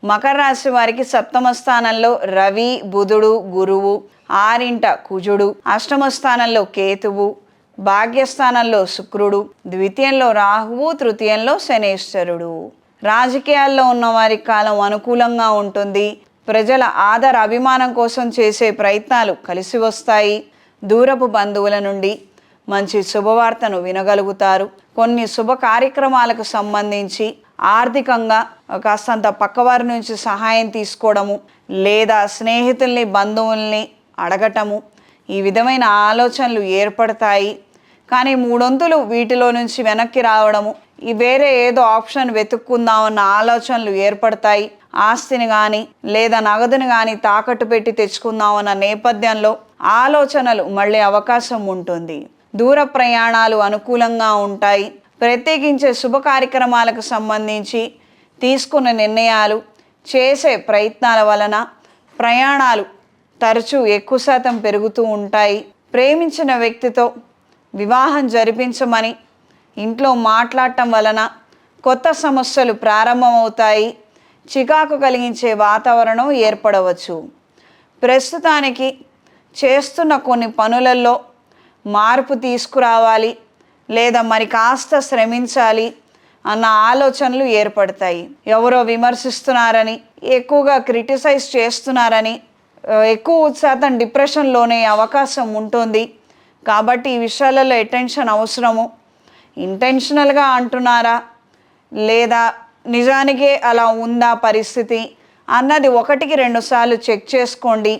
మకర రాశి వారికి సప్తమ స్థానంలో రవి, బుధుడు, గురువు, ఆరింట కుజుడు, అష్టమ స్థానంలో కేతువు, భాగ్యస్థానంలో శుక్రుడు, ద్వితీయంలో రాహువు, తృతీయంలో శనేశ్వరుడు. రాజకీయాల్లో ఉన్న వారికి కాలం అనుకూలంగా ఉంటుంది. ప్రజల ఆదర అభిమానం కోసం చేసే ప్రయత్నాలు కలిసి వస్తాయి. దూరపు బంధువుల నుండి మంచి శుభవార్తను వినగలుగుతారు. కొన్ని శుభ కార్యక్రమాలకు సంబంధించి ఆర్థికంగా కాస్తంత పక్కవారి నుంచి సహాయం తీసుకోవడము, లేదా స్నేహితుల్ని బంధువుల్ని అడగటము, ఈ విధమైన ఆలోచనలు ఏర్పడతాయి. కానీ మూడొంతులు వీటిలో నుంచి వెనక్కి రావడము, ఈ వేరే ఏదో ఆప్షన్ వెతుక్కుందామన్న ఆలోచనలు ఏర్పడతాయి. ఆస్తిని కానీ లేదా నగదుని కానీ తాకట్టు పెట్టి తెచ్చుకుందామన్న నేపథ్యంలో ఆలోచనలు మళ్ళీ అవకాశం ఉంటుంది. దూర ప్రయాణాలు అనుకూలంగా ఉంటాయి. ప్రత్యేకించే శుభ కార్యక్రమాలకు సంబంధించి తీసుకున్న నిర్ణయాలు, చేసే ప్రయత్నాల వలన ప్రయాణాలు తరచూ ఎక్కువ శాతం పెరుగుతూ ఉంటాయి. ప్రేమించిన వ్యక్తితో వివాహం జరిపించమని ఇంట్లో మాట్లాడటం వలన కొత్త సమస్యలు ప్రారంభమవుతాయి. చికాకు కలిగించే వాతావరణం ఏర్పడవచ్చు. ప్రస్తుతానికి చేస్తున్న కొన్ని పనులలో మార్పు తీసుకురావాలి లేదా మరి కాస్త శ్రమించాలి అన్న ఆలోచనలు ఏర్పడతాయి. ఎవరో విమర్శిస్తున్నారని, ఎక్కువగా క్రిటిసైజ్ చేస్తున్నారని ఎక్కువ శాతం డిప్రెషన్లోనే అవకాశం ఉంటుంది. కాబట్టి ఈ విషయాలలో అటెన్షన్ అవసరము. ఇంటెన్షనల్గా అంటున్నారా లేదా నిజానికే అలా ఉందా పరిస్థితి అన్నది 1-2 సార్లు చెక్ చేసుకోండి.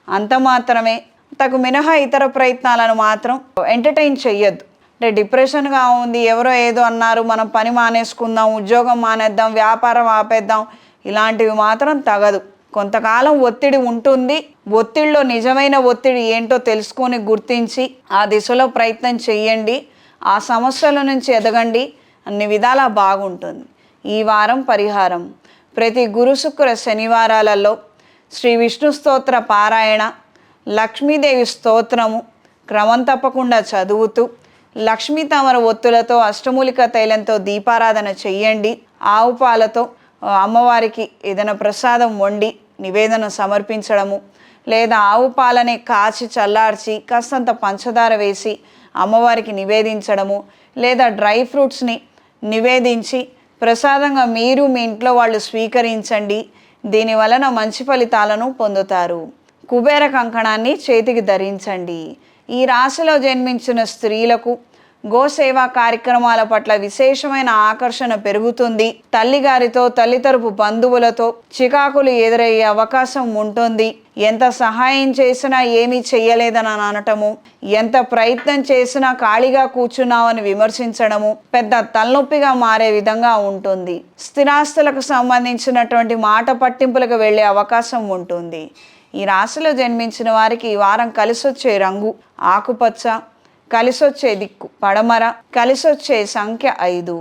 అంత మాత్రమే. తగు మినహా ఇతర ప్రయత్నాలను మాత్రం ఎంటర్టైన్ చెయ్యొద్దు. అంటే డిప్రెషన్గా ఉంది, ఎవరో ఏదో అన్నారు, మనం పని మానేసుకుందాం, ఉద్యోగం మానేద్దాం, వ్యాపారం ఆపేద్దాం, ఇలాంటివి మాత్రం తగదు. కొంతకాలం ఒత్తిడి ఉంటుంది. ఒత్తిడిలో నిజమైన ఒత్తిడి ఏంటో తెలుసుకొని గుర్తించి ఆ దిశలో ప్రయత్నం చెయ్యండి. ఆ సమస్యల నుంచి ఎదగండి. అన్ని విధాలా బాగుంటుంది. ఈ వారం పరిహారం: ప్రతి గురు, శుక్ర, శనివారాలలో శ్రీ విష్ణు స్తోత్ర పారాయణ, లక్ష్మీదేవి స్తోత్రము క్రమం తప్పకుండా చదువుతూ లక్ష్మీ తామర ఒత్తులతో అష్టమూలిక తైలంతో దీపారాధన చెయ్యండి. ఆవు పాలతో అమ్మవారికి ఏదైనా ప్రసాదం వండి నివేదన సమర్పించడము, లేదా ఆవు పాలని కాచి చల్లార్చి కాస్తంత పంచదార వేసి అమ్మవారికి నివేదించడము, లేదా డ్రై ఫ్రూట్స్ని నివేదించి ప్రసాదంగా మీరు మీ ఇంట్లో వాళ్ళు స్వీకరించండి. దీని వలన మంచి ఫలితాలను పొందుతారు. కుబేర కంకణాన్ని చేతికి ధరించండి. ఈ రాశిలో జన్మించిన స్త్రీలకు గోసేవా కార్యక్రమాల పట్ల విశేషమైన ఆకర్షణ పెరుగుతుంది. తల్లిగారితో, తల్లితరపు బంధువులతో చికాకులు ఎదురయ్యే అవకాశం ఉంటుంది. ఎంత సహాయం చేసినా ఏమీ చెయ్యలేదని అనటము, ఎంత ప్రయత్నం చేసినా ఖాళీగా కూర్చున్నామని విమర్శించడము పెద్ద తలనొప్పిగా మారే విధంగా ఉంటుంది. స్థిరాస్తులకు సంబంధించినటువంటి మాట పట్టింపులకు వెళ్ళే అవకాశం ఉంటుంది. ఈ రాశిలో జన్మించిన వారికి ఈ వారం కలిసొచ్చే రంగు ఆకుపచ్చ, కలిసొచ్చే దిక్కు పడమర, కలిసొచ్చే సంఖ్య 5.